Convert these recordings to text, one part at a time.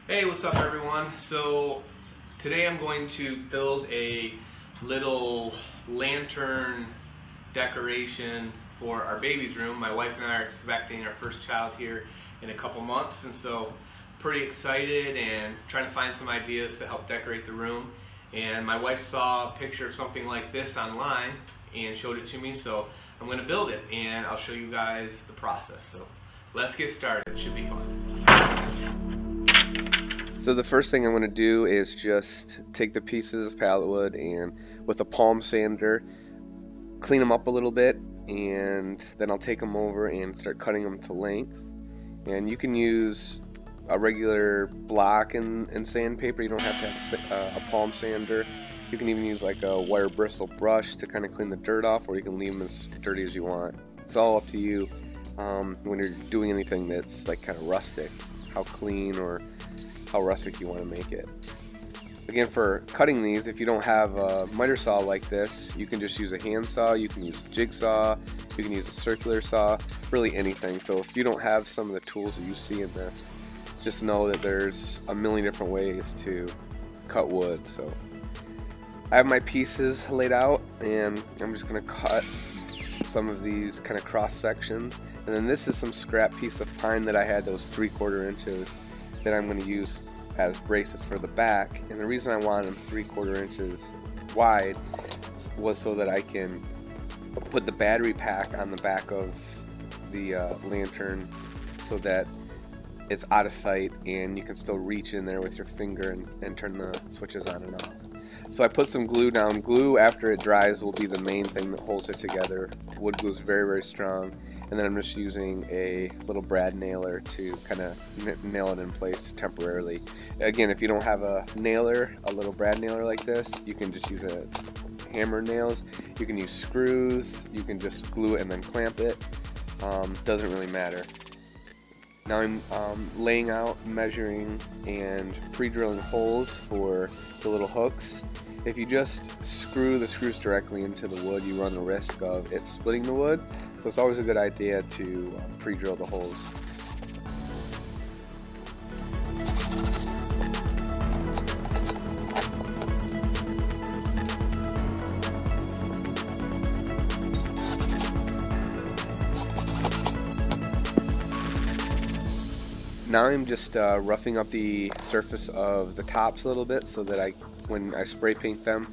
Hey, what's up everyone? So today I'm going to build a little lantern decoration for our baby's room. My wife and I are expecting our first child here in a couple months, and so pretty excited and trying to find some ideas to help decorate the room. And my wife saw a picture of something like this online and showed it to me, so I'm going to build it and I'll show you guys the process. So let's get started. It should be fun. So the first thing I'm going to do is just take the pieces of pallet wood and with a palm sander clean them up a little bit, and then I'll take them over and start cutting them to length. And you can use a regular block and sandpaper. You don't have to have a palm sander. You can even use like a wire bristle brush to kind of clean the dirt off, or you can leave them as dirty as you want. It's all up to you when you're doing anything that's like kind of rustic, how clean or how rustic you want to make it. Again, for cutting these, if you don't have a miter saw like this, you can just use a hand saw, you can use a jigsaw, you can use a circular saw, really anything. So if you don't have some of the tools that you see in this, just know that there's a million different ways to cut wood. So I have my pieces laid out, and I'm just going to cut some of these kind of cross sections. And then this is some scrap piece of pine that I had, those 3/4 inches, that I'm going to use as braces for the back. And the reason I wanted them 3/4 inches wide was so that I can put the battery pack on the back of the lantern so that it's out of sight and you can still reach in there with your finger and turn the switches on and off. So I put some glue down. Glue, after it dries, will be the main thing that holds it together. Wood glue is very, very strong. And then I'm just using a little brad nailer to kind of nail it in place temporarily. Again, if you don't have a nailer, a little brad nailer like this, you can just use a hammer nails. You can use screws. You can just glue it and then clamp it. Doesn't really matter. Now I'm laying out, measuring, and pre-drilling holes for the little hooks. If you just screw the screws directly into the wood, you run the risk of it splitting the wood. So it's always a good idea to pre-drill the holes. Now I'm just roughing up the surface of the tops a little bit so that when I spray paint them,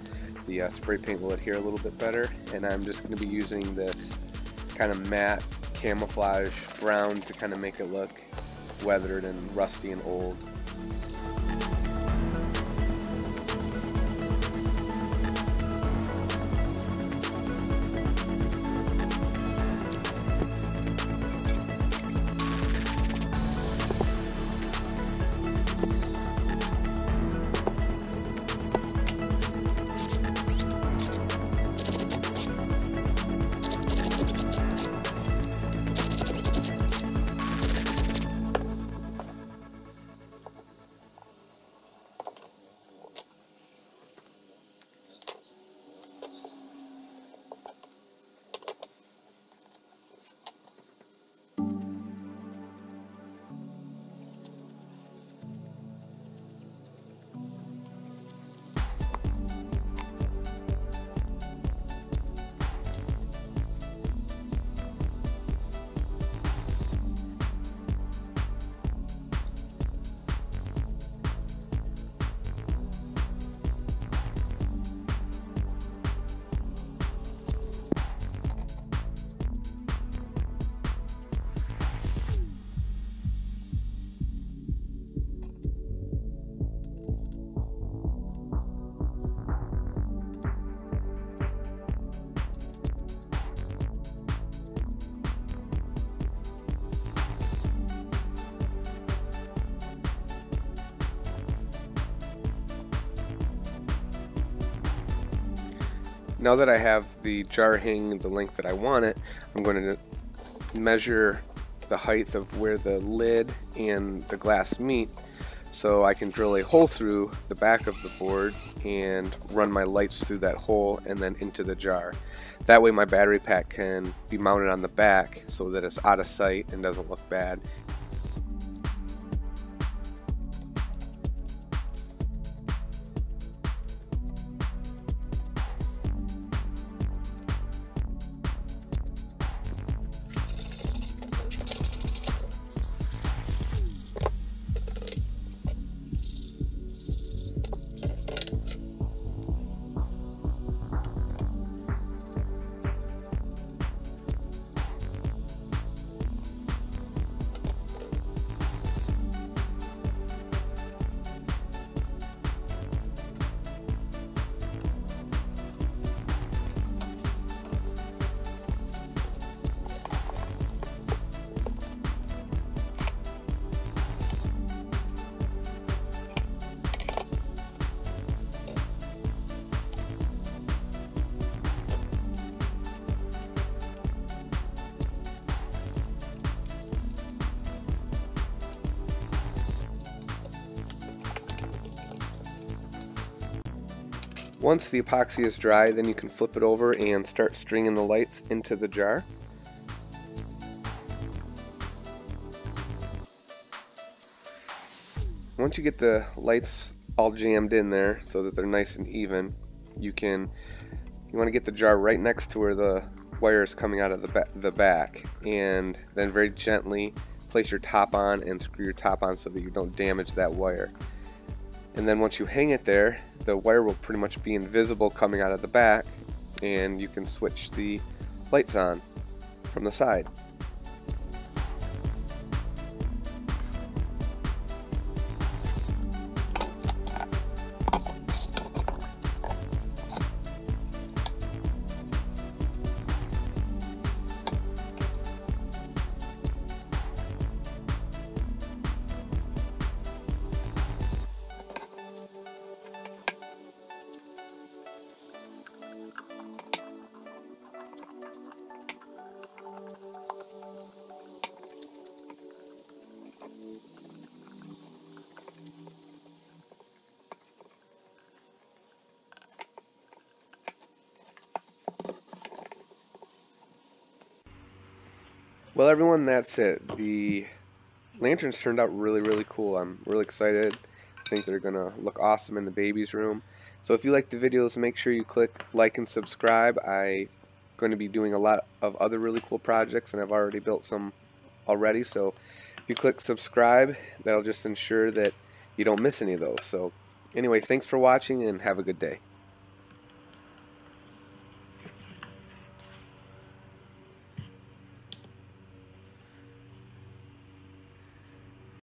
the spray paint will adhere a little bit better. And I'm just going to be using this kind of matte camouflage brown to kind of make it look weathered and rusty and old. Now that I have the jar hanging the length that I want it, I'm going to measure the height of where the lid and the glass meet so I can drill a hole through the back of the board and run my lights through that hole and then into the jar. That way my battery pack can be mounted on the back so that it's out of sight and doesn't look bad. Once the epoxy is dry, then you can flip it over and start stringing the lights into the jar. Once you get the lights all jammed in there so that they're nice and even, you want to get the jar right next to where the wire is coming out of the back, and then very gently place your top on and screw your top on so that you don't damage that wire. And then once you hang it there, the wire will pretty much be invisible coming out of the back, and you can switch the lights on from the side. Well, everyone, that's it. The lanterns turned out really cool. I'm really excited. I think they're gonna look awesome in the baby's room. So if you like the videos, make sure you click like and subscribe. I'm going to be doing a lot of other really cool projects, and I've already built some already. So if you click subscribe, that'll just ensure that you don't miss any of those. So anyway, thanks for watching and have a good day.